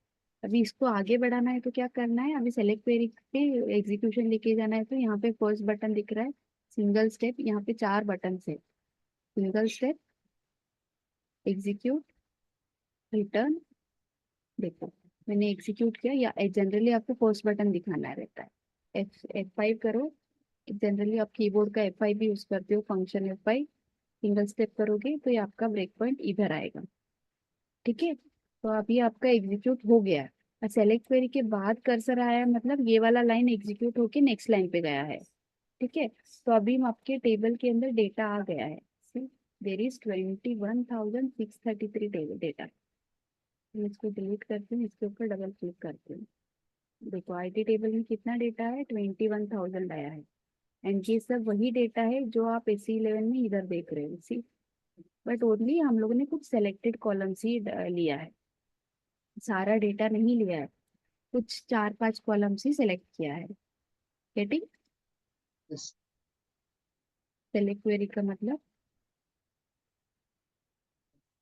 अभी इसको आगे बढ़ाना है तो क्या करना है, अभी सेलेक्ट क्वेरी पे एग्जीक्यूशन लेके जाना है, तो यहाँ पे फर्स्ट बटन दिख रहा है, सिंगल स्टेप, यहाँ पे 4 बटन है, सिंगल स्टेप, एग्जीक्यूट, रिटर्न। देखो मैंने एग्जीक्यूट किया, या जनरली आपको फर्स्ट बटन दिखाना रहता है, F5 करो, जनरली आप कीबोर्ड का F5 भी यूज करते हो, फंक्शन F5, सिंगल स्टेप करोगे तो ये आपका ब्रेक पॉइंट इधर आएगा। ठीक है, तो अभी आपका एग्जीक्यूट हो गया है, और सेलेक्ट क्वेरी के बाद कर्सर आया है, मतलब ये वाला लाइन एग्जीक्यूट होके नेक्स्ट लाइन पे गया है। ठीक है, तो अभी हम आपके टेबल के अंदर डेटा आ गया है, देर इज 21,633 टेबल डेटा। मैं इसको डिलीट करती हूँ, इसके ऊपर डबल क्लिक करती हूँ, देखो आईटी टेबल में कितना डेटा है, 21,000 आया है। एंड ये सब वही डेटा है जो आप AC11 में इधर देख रहे हो, सी, बट ओनली हम लोगों ने कुछ सेलेक्टेड कॉलम्स ही लिया है, सारा डेटा नहीं लिया है, कुछ 4-5 कॉलम्स ही सेलेक्ट किया है। गेटिंग? Yes. सेलेक्ट क्वेरी का मतलब,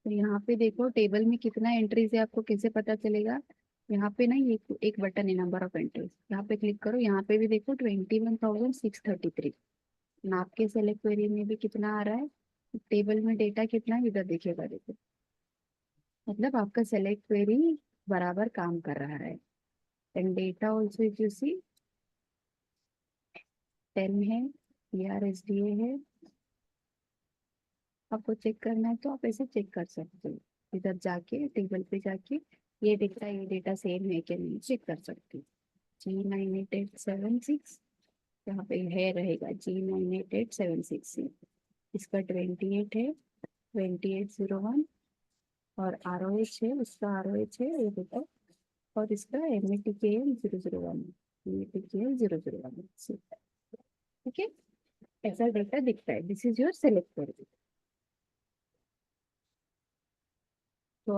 तो यहाँ पे देखो टेबल में कितना एंट्रीज है, आपको कैसे पता चलेगा, यहाँ पे ना ये एक बटन है, नंबर ऑफ एंट्रीज, यहाँ पे क्लिक करो, यहाँ पे भी देखो 21,633, नाप के सेलेक्ट क्वेरी में भी कितना आ रहा है, टेबल में डेटा कितना है इधर दिखेगा, देखो, मतलब आपका सेलेक्ट क्वेरी बराबर काम कर रहा है। And data also if you see 10 है, ERSDA है, आपको चेक करना है तो आप ऐसे चेक कर सकते हो, इधर जाके टेबल पे जाके ये डेटा सेम है कि नहीं चेक कर सकते हो। G98876, यहाँ पे है रहेगा G98876, इसका 28 है, 2801, और ROH है, उसका ROH है ये देखो, और इसका METKL 001, METKL 001। ठीक है, ऐसा डेटा दिखता है, this is your select query. तो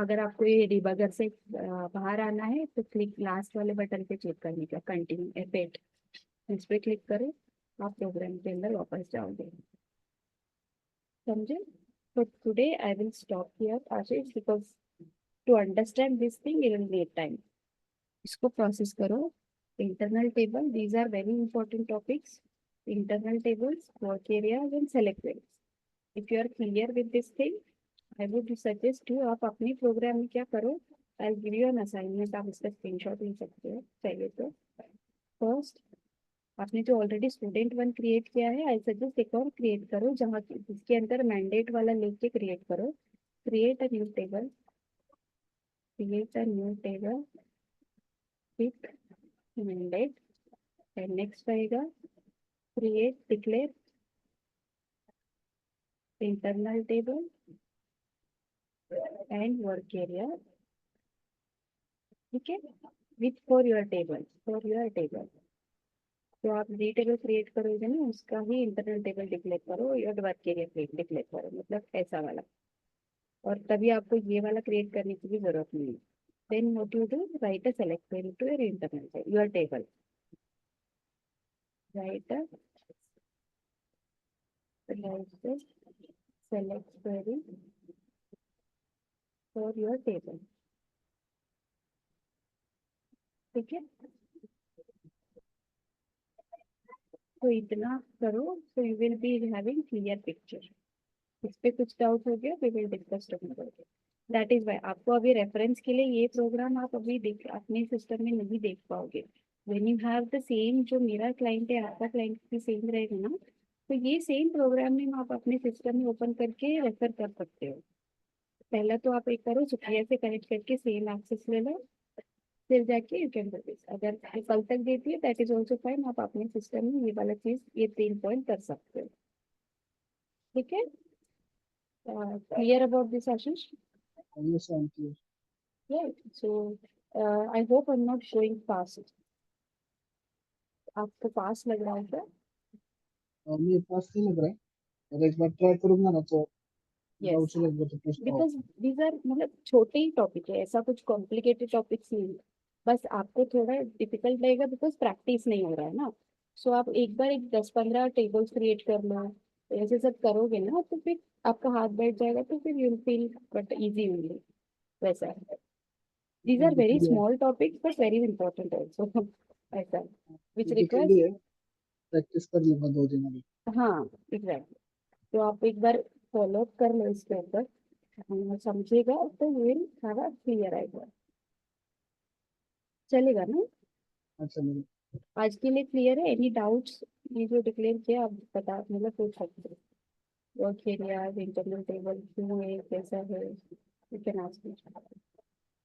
अगर आपको ये डिबगर से बाहर आना है तो क्लिक लास्ट वाले बटन पे क्लिक करने का, कंटिन्यू F8, इस पे क्लिक करें, आप प्रोग्राम के अंदर वापस जाओगे। समझे? तो today I will stop here Ashish, because to understand this thing you will need time. इसको प्रोसेस करो, internal table, these are very important topics, internal tables, work areas and select queries. If you are clear with this thing, I would suggest you आप अपनी programme में क्या करो, I'll give you an assignment, आप इसका screenshot ले सकते हो चाहिए तो. फर्स्ट आपने जो ऑलरेडी स्टूडेंट वन क्रिएट किया है, आई सजेस्ट एक और क्रिएट करो जहाँ जिसके अंदर मैंडेट वाला लेके क्रिएट करो. Create a new table, create a new table with mandate and next आएगा create declare internal table and work area. ठीक है, with for your table. तो आप जी टेबल क्रिएट करोगे ना, उसका ही इंटरनल टेबल डिक्लेयर करो या वर्क एरिया डिक्लेयर करो, मतलब ऐसा वाला. और तभी आपको ये वाला क्रिएट करने की भी जरूरत नहीं है. Then what you do, write a select query to your internal your table. Write a select query for your table. ठीक है, तो इतना करो, so you will be having clear picture. इस पे कुछ डाउट हो गया, we will discuss tomorrow. That is why आपको अभी रेफरेंस के लिए ये प्रोग्राम आप अभी देख अपने सिस्टम में नहीं देख पाओगे. When you have the same, जो मेरा क्लाइंट है आपका क्लाइंट भी सेम रहेगा ना, तो ये सेम प्रोग्रामिंग आप अपने सिस्टम में ओपन करके रेफर कर सकते हो. पहला तो आप एक करो, सुप्रिया से कनेक्ट करके सेम एक्सेस ले लो, फिर जाके यू कैन डू दिस. अगर कल तक देती है दैट इज ऑल्सो फाइन, आप अपने सिस्टम में ये वाला चीज ये 3 पॉइंट कर सकते हो. ठीक है, clear about this Ashish? Yes, I'm clear. Right, so I hope I'm not showing fast. आपको पास लग रहा है क्या? मेरे पास नहीं लग रहा है, और एक बार ट्राई करूंगा ना तो Yes, डाउट से लगेगा तो पूछता हूँ. बिकॉज दीज आर मतलब छोटे ही टॉपिक है, ऐसा कुछ कॉम्प्लिकेटेड टॉपिक्स नहीं है. बस आपको थोड़ा डिफिकल्ट लगेगा बिकॉज प्रैक्टिस नहीं हो रहा है ना. सो आप एक बार एक 10-15 टेबल्स क्रिएट कर लो, ऐसे सब करोगे ना तो फिर आपका हाथ बैठ जाएगा, तो फिर you will feel but easy only. वैसा है. These are very small topics but very important also. ऐसा विच डिफिकल्ट रिक्वायर्स. है, प्रैक्टिस कर लूंगा 2 दिन अभी. हाँ एग्जैक्टली. तो आप एक बार फॉलो अप कर लो इसके ऊपर, समझेगा तो will have a clear idea. चलेगा ना? अच्छा मेरे आज के लिए क्लियर है? Any doubts? ये जो डिक्लेयर किया आप बता, मतलब पूछ सकते हो. वर्क एरिया, इंटरनल टेबल क्यों है, कैसा है, यू कैन आस्क मी.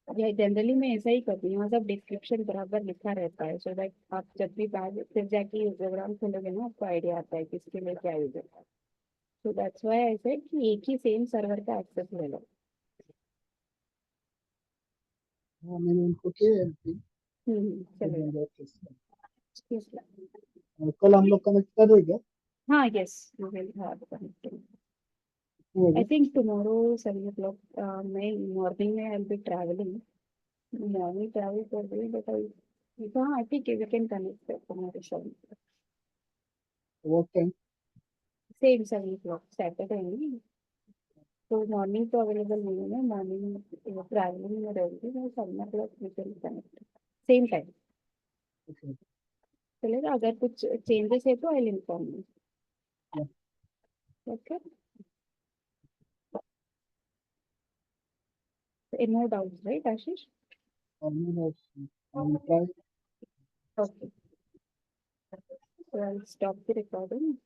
या जनरली मैं ऐसा ही करती हूँ, सब डिस्क्रिप्शन बराबर लिखा रहता है, सो दैट आप जब भी बाद फिर जाके प्रोग्राम खोलोगे ना आपको आइडिया आता है किसके लिए क्या यूज है. So that's why I said कि एक ही सेम सर्वर का एक्सेस ले लो. हाँ मैंने उनको किया है MP, तो चलेगा. दूंगा access. Yes, और कल हम लोग कनेक्ट कर रहे हैं क्या? हाँ yes we will have connecting. कितने आई बजे? Think tomorrow 7 o'clock. मैं मॉर्निंग में I will be travelling, morning travel कर रही बट आई, हाँ ठीक है we can connect tomorrow 7. Work time? Same 7 o'clock Saturday नहीं, तो मॉर्निंग तो अवेलेबल नहीं है. मॉर्निंग ट्रैवलिंग में रहूँगी मैं. 7 o'clock we can connect same time. चलेगा? अगर कुछ चेंजेस है तो I will inform you. Okay, no doubts right Ashish? Try. Okay, so I'll stop the recording.